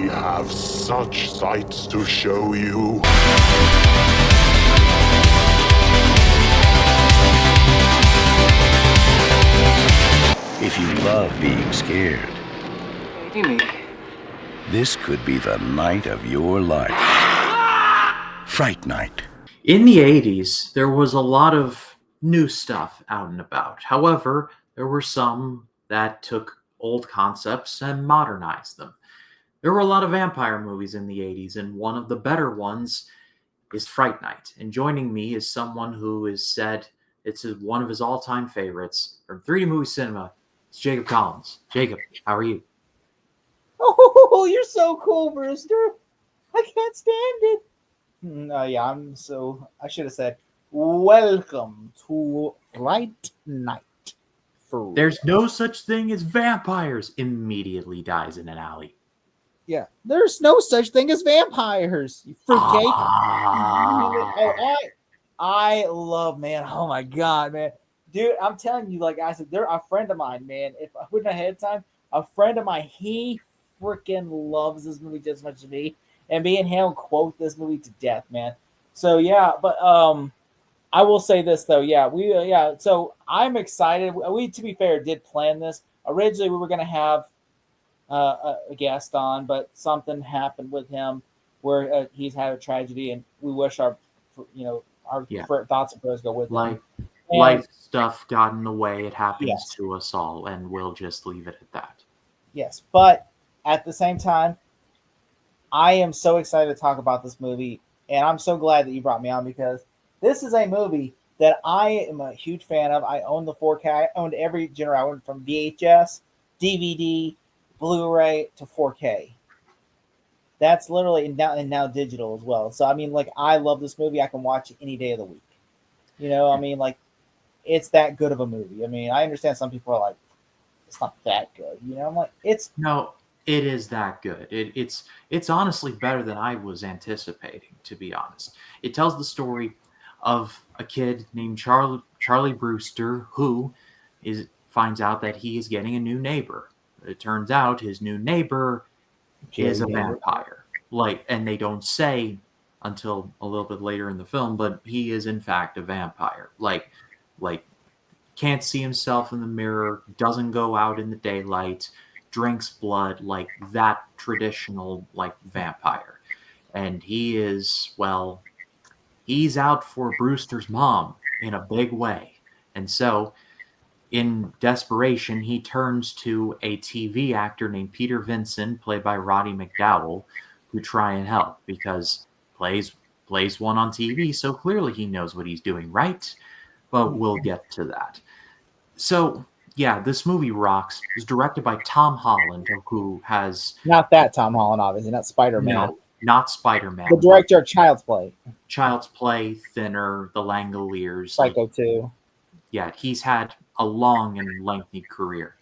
have such sights to show you. If you love being scared, this could be the night of your life. Fright Night. In the 80s, there was a lot of new stuff out and about. However, there were some that took old concepts and modernized them. There were a lot of vampire movies in the 80s, and one of the better ones is Fright Night. And joining me is someone who has said it's one of his all-time favorites from 3D movie cinema. It's Jacob Collins. Jacob, how are you? Oh, you're so cool, Brewster. I can't stand it. Yeah, I should have said, welcome to Fright Night. There's no such thing as vampires. Immediately dies in an alley. Yeah, there's no such thing as vampires. You fruitcake. I love, man. Oh my god, man, dude. I'm telling you, like I said, they're a friend of mine, man. If I wouldn't ahead of time, a friend of mine, he freaking loves this movie just as much as me, and me and him quote this movie to death, man. So yeah, but I will say this though, So I'm excited. We, to be fair, did plan this. Originally, we were going to have a guest on, but something happened with him where he's had a tragedy, and we wish our thoughts and prayers go with him. Life stuff got in the way. It happens to us all, and we'll just leave it at that. Yes, but at the same time, I am so excited to talk about this movie, and I'm so glad that you brought me on because this is a movie that I am a huge fan of. I own the 4K. I owned every generation from VHS, DVD, Blu-ray to 4K. That's literally now digital as well. So I mean, like, I love this movie. I can watch it any day of the week. You know, I mean, like, it's that good of a movie. I mean, I understand some people are like, it's not that good. You know, I'm like, no, it is that good. It's honestly better than I was anticipating, to be honest. It tells the story of a kid named Charlie Brewster who finds out that he is getting a new neighbor. It turns out his new neighbor is a vampire. And they don't say until a little bit later in the film, but he is in fact a vampire. Like can't see himself in the mirror, doesn't go out in the daylight, drinks blood, like that traditional vampire. And he's out for Brewster's mom in a big way. And so in desperation, he turns to a TV actor named Peter Vincent, played by Roddy McDowall, to try and help because plays one on TV, so clearly he knows what he's doing, right? But we'll get to that. So, yeah, this movie rocks. It's directed by Tom Holland, who has... Not that Tom Holland, obviously, not Spider-Man. No, not Spider-Man. The director of Child's Play. Child's Play, Thinner, The Langoliers. Psycho 2. Yeah, he's had a long and lengthy career.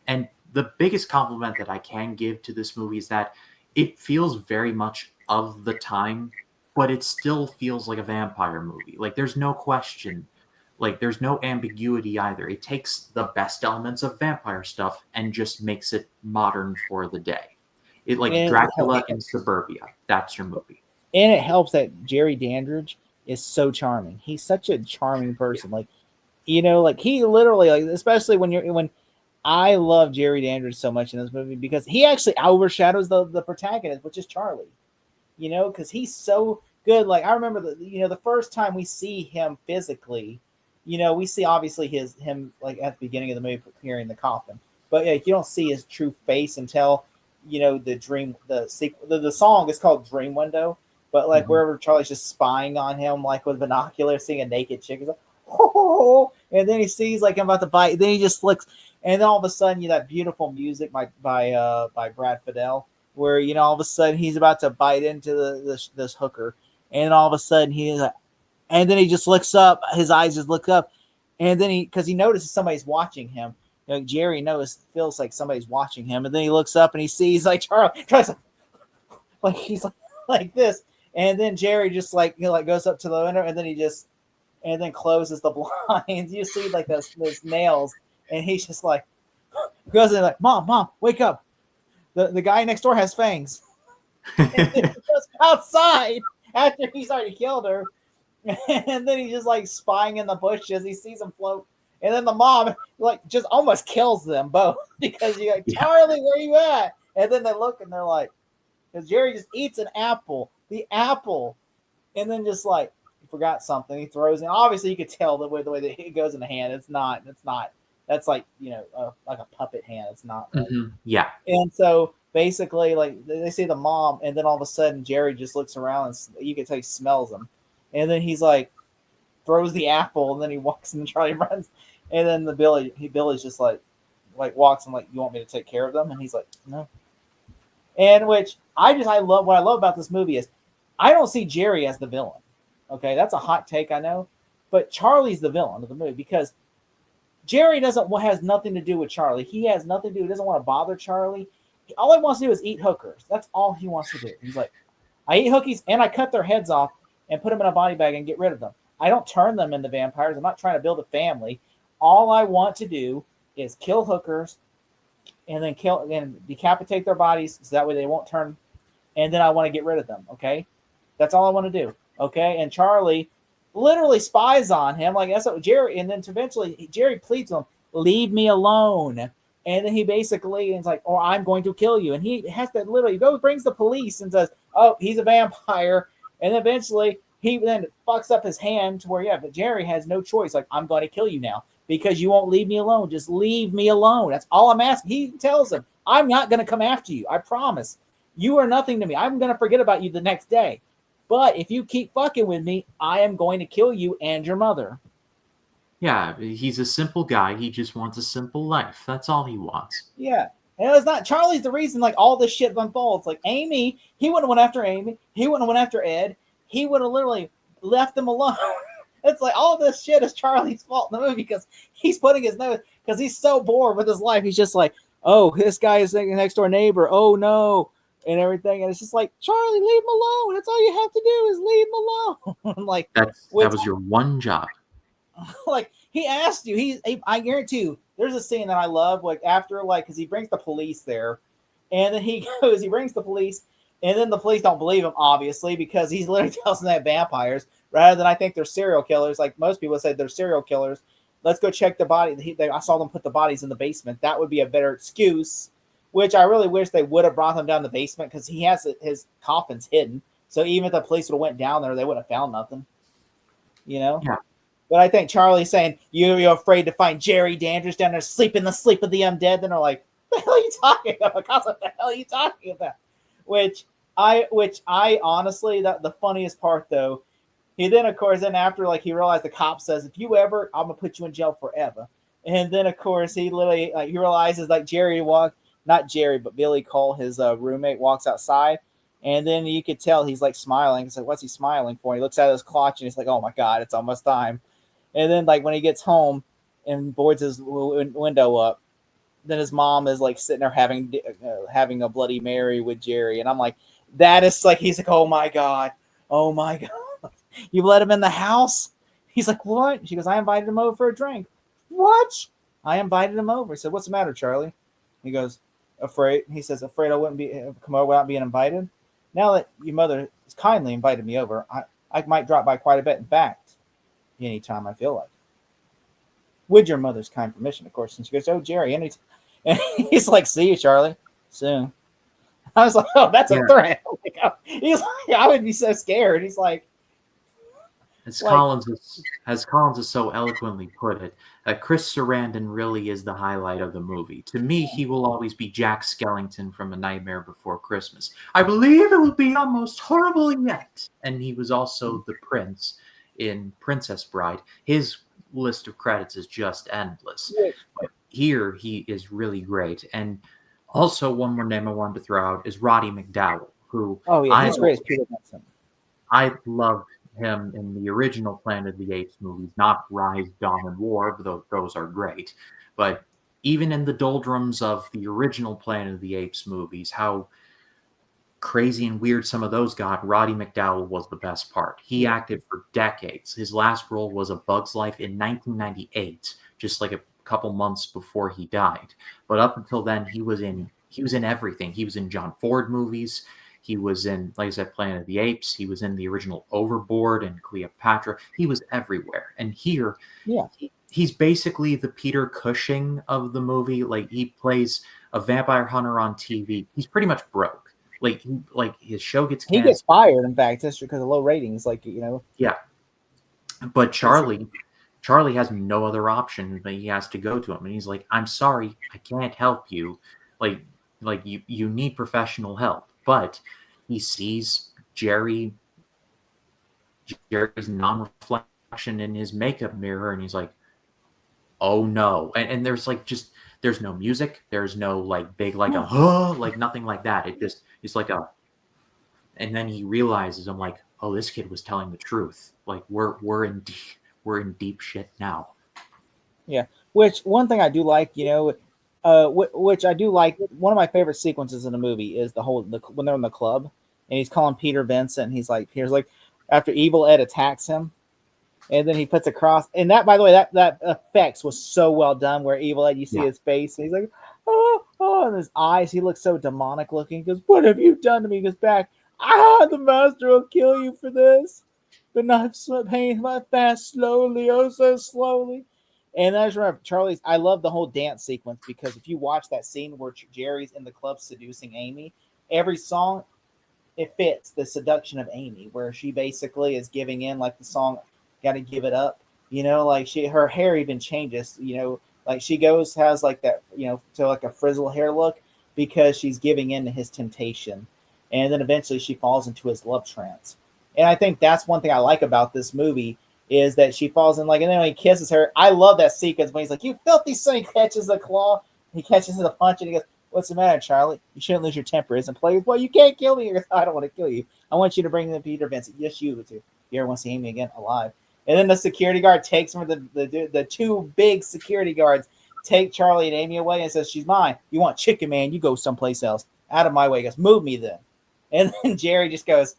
And the biggest compliment that I can give to this movie is that it feels very much of the time, but it still feels like a vampire movie. Like, there's no question. Like, there's no ambiguity either. It takes the best elements of vampire stuff and just makes it modern for the day. It Dracula in suburbia. That's your movie. And it helps that Jerry Dandridge is so charming. He's such a charming person. Like, you know, like he literally, like, especially when I love Jerry Dandridge so much in this movie because he actually overshadows the protagonist, which is Charlie. You know, because he's so good. Like, I remember the first time we see him physically, you know, we see obviously him like at the beginning of the movie carrying the coffin, but you don't see his true face until, you know, the song is called Dream Window, but like wherever Charlie's just spying on him, like with binoculars, seeing a naked chick, he's like, oh, and then he sees like I'm about to bite, then he just looks, and then all of a sudden you that beautiful music by Brad Fidel, where, you know, all of a sudden he's about to bite into this hooker, and all of a sudden he's like, and then he just looks up, his eyes just look up, and then because he notices somebody's watching him. You know, Jerry feels like somebody's watching him, and then he looks up and he sees like Charlie's like he's like this, and then Jerry just like goes up to the window, and then closes the blinds. You see like those nails, and he's just like goes in like, Mom, wake up! The guy next door has fangs. And then he goes outside after he's already killed her. And then he's just like spying in the bushes. He sees him float. And then the mom like just almost kills them both because you're like, Charlie, where you at? And then they look and they're like, because Jerry just eats an apple, the apple, and then just like, he forgot something. He throws it. Obviously, you could tell the way that it goes in the hand. It's not. That's like, like a puppet hand. It's not. Like, Yeah. And so basically, like they see the mom, and then all of a sudden Jerry just looks around and you can tell he smells them, and then he's like throws the apple, and then he walks and Charlie runs, and then Billy's just like walks and like, you want me to take care of them? And he's like, no. And which I love. What I love about this movie is I don't see Jerry as the villain. Okay, that's a hot take, I know, but Charlie's the villain of the movie because Jerry has nothing to do with Charlie. He has nothing to do. He doesn't want to bother Charlie. All he wants to do is eat hookers. That's all he wants to do. He's like, I eat hookies and I cut their heads off and put them in a body bag and get rid of them. I don't turn them into vampires. I'm not trying to build a family. All I want to do is kill hookers and then kill and decapitate their bodies so that way they won't turn. And then I want to get rid of them. Okay, that's all I want to do. Okay, and Charlie literally spies on him, like that's what Jerry. And then eventually Jerry pleads with him, "Leave me alone." And then he basically is like, "Oh, I'm going to kill you." And he has to literally brings the police and says, "Oh, he's a vampire." And eventually he then fucks up his hand to where but Jerry has no choice. Like, I'm going to kill you now because you won't leave me alone. Just leave me alone. That's all I'm asking. He tells him, "I'm not going to come after you. I promise. You are nothing to me. I'm going to forget about you the next day. But if you keep fucking with me, I am going to kill you and your mother." Yeah, he's a simple guy. He just wants a simple life. That's all he wants. Yeah. And it's not Charlie's the reason like all this shit unfolds. Like Amy, he wouldn't have went after Amy. He wouldn't have went after Ed. He would have literally left them alone. It's like all this shit is Charlie's fault in the movie because he's putting his nose because he's so bored with his life. He's just like, oh, this guy is the next door neighbor. Oh no. And everything, and it's just like, Charlie, leave him alone. That's all you have to do is leave him alone. Like that was your one job. Like he asked you. I guarantee you, there's a scene that I love. Like after, like, because he brings the police there, and then he brings the police, and then the police don't believe him, obviously, because he's literally tells them they're vampires rather than I think they're serial killers. Like most people say they're serial killers. Let's go check the body. I saw them put the bodies in the basement. That would be a better excuse. Which I really wish they would have brought him down the basement because he has his coffin's hidden. So even if the police would have went down there, they wouldn't have found nothing. Yeah. But I think Charlie's saying, you're afraid to find Jerry Dandridge down there sleeping the sleep of the undead. Then they're like, what the hell are you talking about? What the hell are you talking about? Which I honestly, the funniest part though, he then of course after like he realized the cop says, if you ever, I'm gonna put you in jail forever. And then of course he literally he realizes like not Jerry, but Billy Cole, his roommate, walks outside, and then you could tell he's like smiling. He's like, what's he smiling for? He looks at his clock, and he's like, oh my God, it's almost time. And then like when he gets home and boards his window up, then his mom is like sitting there having a Bloody Mary with Jerry. And I'm like, that is like, he's like, oh my God, you let him in the house? He's like, what? She goes, I invited him over for a drink. What? I invited him over. He said, what's the matter, Charlie? He goes, afraid. He says, afraid I wouldn't come over without being invited. Now that your mother has kindly invited me over, I might drop by quite a bit. In fact, anytime I feel like it. With your mother's kind permission, of course. And she goes, oh, Jerry, anytime. And he's like, see you, Charlie, soon. I was like, oh, that's a threat. He's like, I would be so scared. He's like, As Collins has so eloquently put it, Chris Sarandon really is the highlight of the movie. To me, he will always be Jack Skellington from A Nightmare Before Christmas. I believe it will be almost horrible yet. And he was also the prince in Princess Bride. His list of credits is just endless. But here, he is really great. And also, one more name I wanted to throw out is Roddy McDowall, who he's great as Peter Benson. I loved him in the original Planet of the Apes movies, not Rise, Dawn, and War, though those are great. But even in the doldrums of the original Planet of the Apes movies, how crazy and weird some of those got, Roddy McDowall was the best part. He acted for decades. His last role was A Bug's Life in 1998, just like a couple months before he died. But up until then, he was in everything. He was in John Ford movies. He was in, like I said, Planet of the Apes. He was in the original Overboard and Cleopatra. He was everywhere. And here, Yeah. he's basically the Peter Cushing of the movie. Like, he plays a vampire hunter on TV. He's pretty much broke. Like his show gets He canceled. gets fired, in fact, just because of low ratings. Like, Yeah. But Charlie has no other option, but he has to go to him, and he's like, "I'm sorry, I can't help you. Like you need professional help." But he sees Jerry's non-reflection in his makeup mirror, and he's like, "Oh no!" And there's there's no music, there's no like big like a like nothing like that. It's like a, and then he realizes, I'm like, "Oh, this kid was telling the truth. Like we're in deep shit now." Yeah. Which one thing I do like, which I do like, one of my favorite sequences in the movie is when they're in the club and he's calling Peter Vincent. And Peter's like, after Evil Ed attacks him, and then he puts a cross. And that, by the way, that effects was so well done. Where Evil Ed, you see his face, and he's like, oh, and his eyes, he looks so demonic looking. He goes, "What have you done to me?" He goes back, "The master will kill you for this. The knife pain my fast slowly, oh so slowly." And I just remember Charlie's. I love the whole dance sequence, because if you watch that scene where Jerry's in the club seducing Amy, every song, it fits the seduction of Amy, where she basically is giving in, like the song "Gotta Give It Up." Like her hair even changes. Like she has like that, to like a frizzle hair look, because she's giving in to his temptation, and then eventually she falls into his love trance. And I think that's one thing I like about this movie, is that she falls in, like, and then when he kisses her, I love that sequence when he's like, "You filthy son," he catches the claw, he catches the punch, and he goes, "What's the matter, Charlie? You shouldn't lose your temper." Isn't play with, "Well, you can't kill me." He goes, "I don't want to kill you. I want you to bring in Peter Vincent." "Yes, you too. You ever want to see Amy again alive?" And then the security guard takes him, the two big security guards take Charlie and Amy away and says, "She's mine. You want chicken, man? You go someplace else. Out of my way." He goes, "Move me then." And then Jerry just goes,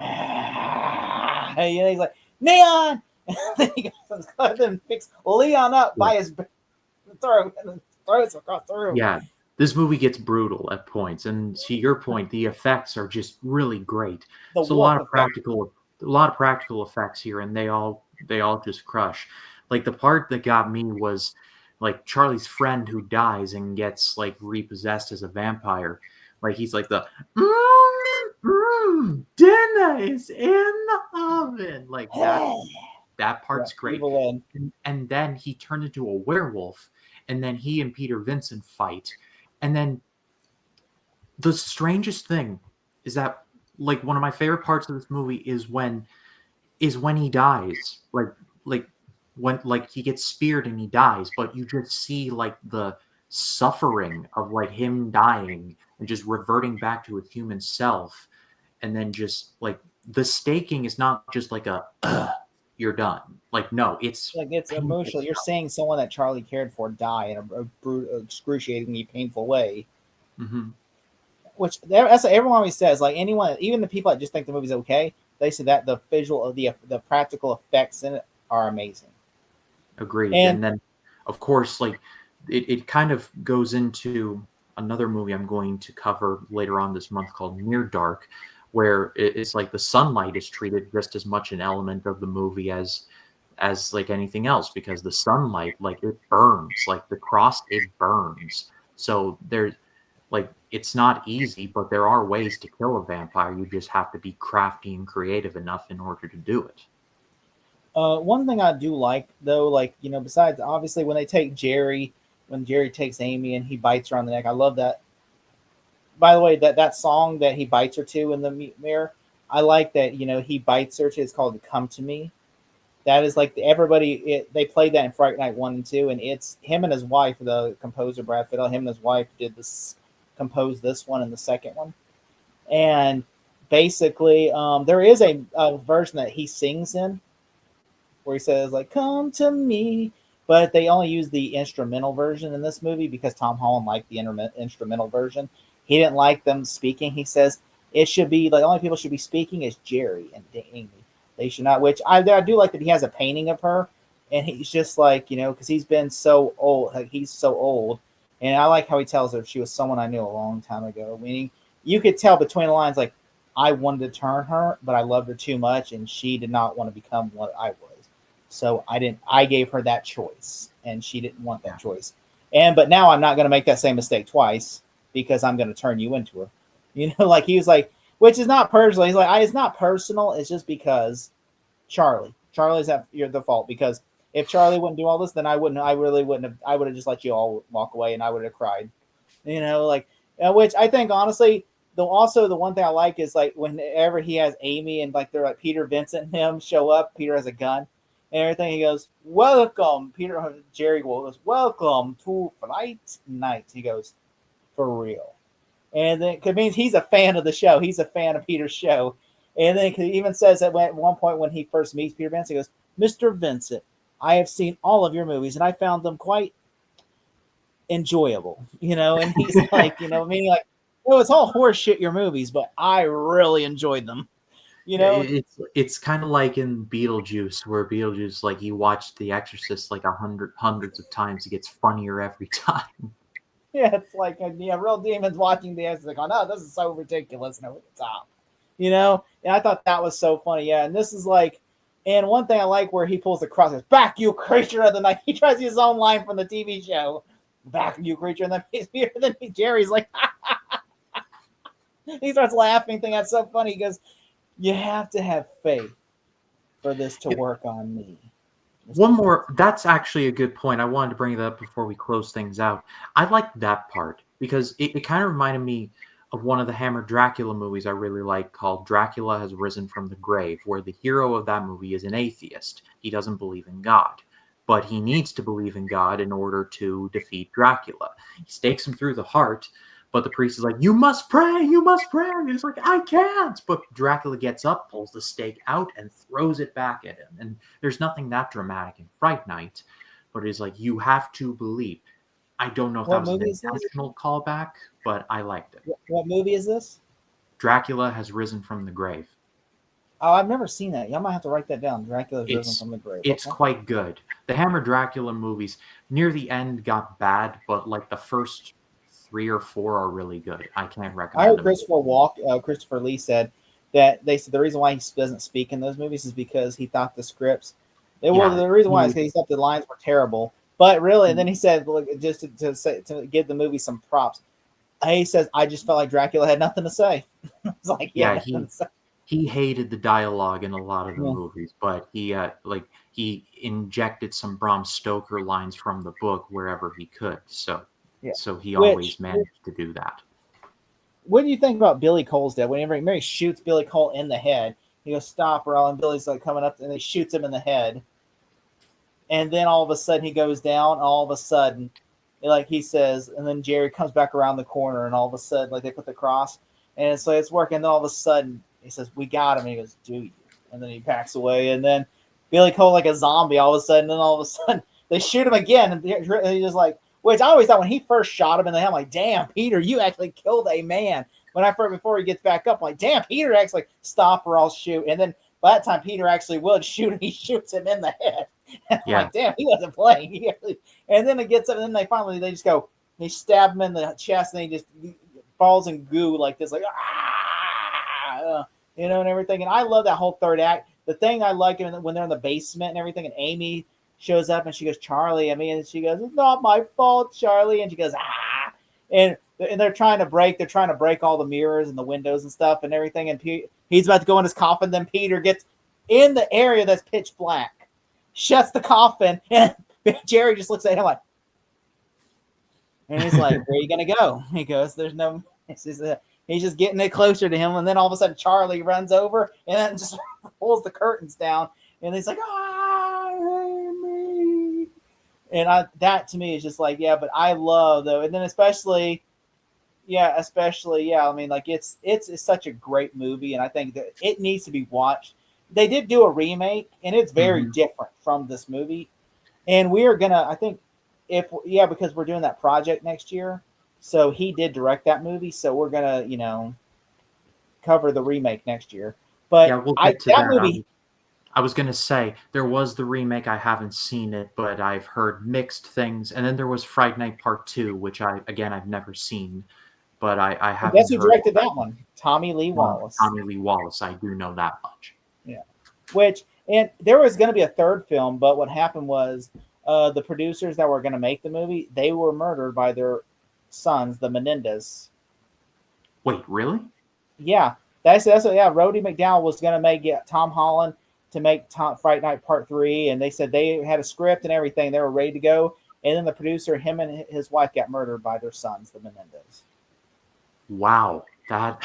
he's like, "Neon!" And then he goes and picks Leon up by his throat and throws him across the room. Yeah, this movie gets brutal at points, and to your point, the effects are just really great. There's a lot of practical effects here, and they all just crush. Like, the part that got me was like Charlie's friend who dies and gets like repossessed as a vampire. Like, he's like the dinner is in the oven. Like that part's great. And then he turned into a werewolf, and then he and Peter Vincent fight. And then the strangest thing is that, like, one of my favorite parts of this movie is when he dies. Like when he gets speared and he dies, but you just see like the suffering of like him dying and just reverting back to his human self. And then just like the staking is not just like a you're done. Like, no, it's like, it's emotional. You're seeing someone that Charlie cared for die in a excruciatingly painful way. Mm-hmm. Which that's what everyone always says. Like, anyone, even the people that just think the movie's okay, they say that the visual of the practical effects in it are amazing. Agreed. And then, of course, like it kind of goes into another movie I'm going to cover later on this month called Near Dark, where it's like the sunlight is treated just as much an element of the movie as like anything else, because the sunlight, like, it burns, like the cross, it burns. So there's like, it's not easy, but there are ways to kill a vampire. You just have to be crafty and creative enough in order to do it. One thing I do like, though, like, besides obviously when Jerry takes Amy and he bites her on the neck, I love that. By the way, that song that he bites her to in the mirror, I like that. He bites her to. It's called "Come to Me." That is like they played that in Fright Night 1 and 2, and it's him and his wife, the composer Brad Fiddle. Him and his wife composed this one and the second one, and basically, there is a version that he sings in, where he says like "Come to me," but they only use the instrumental version in this movie because Tom Holland liked the instrumental version. He didn't like them speaking. He says it should be like, only people should be speaking is Jerry and Amy. They should not. Which I do like that he has a painting of her, and he's just like, because he's been so old. Like, he's so old, and I like how he tells her she was someone I knew a long time ago. Meaning, you could tell between the lines, like, I wanted to turn her, but I loved her too much, and she did not want to become what I was. So I didn't. I gave her that choice, and she didn't want that choice. But now I'm not going to make that same mistake twice because I'm going to turn you into her. Like he was like, which is not personal. He's like, it's not personal. It's just because Charlie's at the fault, because if Charlie wouldn't do all this, then I really wouldn't have. I would have just let you all walk away, and I would have cried. Which I think honestly, also the one thing I like is like whenever he has Amy and like they're like Peter, Vincent, and him show up. Peter has a gun and everything. He goes, "Welcome, Peter." Jerry goes, "Welcome to Fright Night." He goes, "For real," and then it means he's a fan of the show. He's a fan of Peter's show, and then he even says that at one point when he first meets Peter Vincent, he goes, "Mr. Vincent, I have seen all of your movies and I found them quite enjoyable," and he's like, meaning like, it's all horseshit, your movies, but I really enjoyed them. It's kind of like in Beetlejuice, where Beetlejuice, like, you watched The Exorcist like hundreds of times. It gets funnier every time. Yeah, it's like real demons watching The Exorcist, like, oh no, this is so ridiculous and over the top, And I thought that was so funny. Yeah, and this is like, and one thing I like where he pulls the cross, says, "Back, you creature of the night." He tries to use his own line from the TV show, "Back, you creature," and then Jerry's like, he starts laughing, thinking that's so funny. He goes, "You have to have faith for this to work on me." One more, that's actually a good point. I wanted to bring that up before we close things out. I like that part because it kind of reminded me of one of the Hammer Dracula movies I really like, called Dracula Has Risen from the Grave, where the hero of that movie is an atheist. He doesn't believe in God, but he needs to believe in God in order to defeat Dracula. He stakes him through the heart, but the priest is like, "You must pray, you must pray." And he's like, "I can't." But Dracula gets up, pulls the stake out, and throws it back at him. And there's nothing that dramatic in Fright Night, but it's like, you have to believe. I don't know if that was an intentional callback, but I liked it. What movie is this? Dracula Has Risen from the Grave. Oh, I've never seen that. Y'all might have to write that down. Dracula Has Risen from the Grave. It's quite good. The Hammer Dracula movies near the end got bad, but like the first 3 or 4 are really good. I can't recommend them. I heard Christopher Lee said that they said the reason why he doesn't speak in those movies is because he thought the scripts. The reason why is because he thought the lines were terrible. But really, and then he said, look, just to give the movie some props, he says, "I just felt like Dracula had nothing to say." It's like, he hated the dialogue in a lot of the movies, but he injected some Bram Stoker lines from the book wherever he could. So he always managed to do that. What do you think about Billy Cole's death? Whenever Mary shoots Billy Cole in the head, he goes, "Stop," and Billy's like coming up, and he shoots him in the head. And then all of a sudden he goes down. All of a sudden, like he says, and then Jerry comes back around the corner, and all of a sudden, like they put the cross, and so it's working. And then all of a sudden, he says, "We got him." And he goes, "Do you?" And then he backs away, and then Billy Cole like a zombie. All of a sudden, and then all of a sudden they shoot him again, and he's just like, which I always thought when he first shot him in the head, I'm like, "Damn, Peter, you actually killed a man." Before he gets back up, I'm like, "Damn, Peter actually stop or I'll shoot." And then by that time, Peter actually would shoot, and he shoots him in the head. And I'm like, "Damn, he wasn't playing." And then it gets up, and then they just go, they stab him in the chest, and he just falls in goo like this, like, and everything. And I love that whole third act. The thing I like when they're in the basement and everything, and Amy shows up and she goes, "Charlie," and she goes, "It's not my fault, Charlie," and she goes, "Ah," and they're trying to break all the mirrors and the windows and stuff and everything, and he's about to go in his coffin. Then Peter gets in the area that's pitch black, shuts the coffin, and Jerry just looks at him like, and he's like, "Where are you gonna go?" He goes, "There's no." He's just getting it closer to him, and then all of a sudden Charlie runs over and then just pulls the curtains down, and he's like, Amy. And that to me is just like, but I love though, and then especially, I mean, like it's such a great movie, and I think that it needs to be watched. They did do a remake, and it's very different from this movie, and we are gonna, I think, because we're doing that project next year. So he did direct that movie, so we're gonna, cover the remake next year. But we'll get to that movie. I was gonna say there was the remake. I haven't seen it, but I've heard mixed things. And then there was Fright Night Part 2, which I've never seen. but I And haven't guess who heard directed that one? Tommy Lee Wallace. Tommy Lee Wallace. I do know that much. Yeah. And there was going to be a third film, but what happened was the producers that were going to make the movie, they were murdered by their sons, the Menendez. Wait, really? Yeah, that's what. Yeah, Rhodey McDowell was going to get Tom Holland to make Fright Night Part 3, and they said they had a script and everything. They were ready to go, and then the producer, him and his wife, got murdered by their sons, the Menendez. Wow, that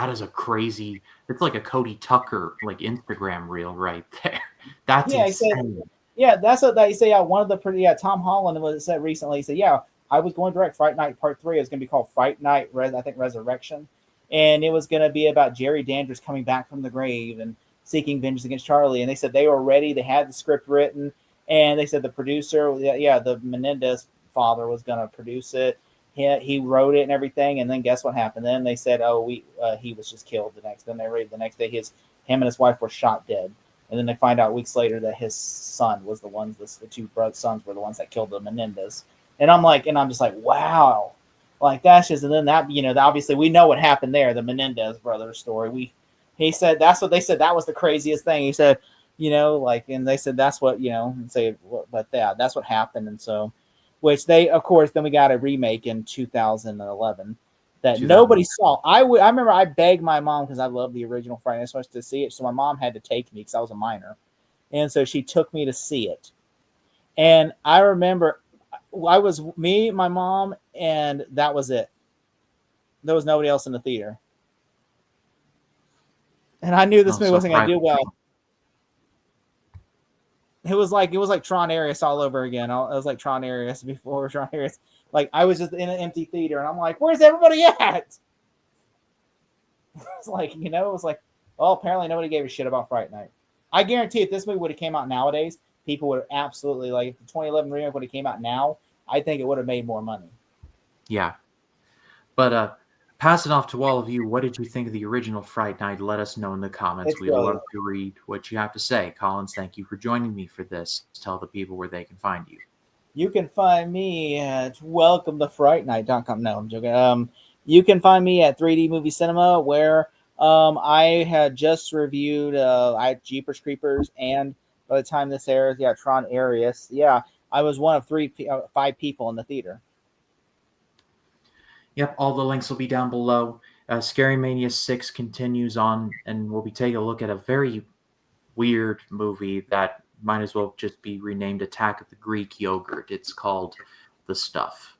is a crazy. It's like a Cody Tucker like Instagram reel right there. That's insane. That's what they say. Yeah, one of the Tom Holland was said recently. He said, "Yeah, I was going to direct Fright Night Part 3. It was going to be called Fright Night, I think Resurrection, and it was going to be about Jerry Dandridge coming back from the grave and seeking vengeance against Charlie." And they said they were ready. They had the script written, and they said the producer, the Menendez father, was going to produce it. He wrote it and everything, and then guess what happened? Then they said, he was just killed the next. Then they read the next day, him and his wife were shot dead, and then they find out weeks later that his son was the ones, the two sons were the ones that killed the Menendez. And I'm just like, wow, like that's just, and then that, obviously we know what happened there, the Menendez brothers story. He said that's what they said, that was the craziest thing. He said, and they said that's what, that's what happened, and so. Which they, of course, then we got a remake in 2011 that nobody saw. I remember I begged my mom because I love the original Friday Night Lights to see it, so my mom had to take me because I was a minor, and so she took me to see it. And I remember I was me, my mom, and that was it. There was nobody else in the theater, and I knew this movie wasn't going to do well. It was like Tron Arias all over again. It was like Tron Arias before Tron Arias. Like I was just in an empty theater, and I'm like, "Where's everybody at?" It's like, it was like, well, apparently nobody gave a shit about Fright Night. I guarantee if this movie would have came out nowadays, people would absolutely, like, if the 2011 remake would have came out now, I think it would have made more money. Yeah, but pass it off to all of you. What did you think of the original Fright Night? Let us know in the comments. We'd love to read what you have to say. Collins, thank you for joining me for this. Tell the people where they can find you. You can find me at welcometoFrightNight.com. No, I'm joking. You can find me at 3D Movie Cinema, where I had just reviewed Jeepers Creepers, and by the time this airs, Tron Arias. Yeah, I was one of 5 people in the theater. Yep, all the links will be down below. ScaryMania 6 continues on, and we'll be taking a look at a very weird movie that might as well just be renamed Attack of the Greek Yogurt. It's called The Stuff.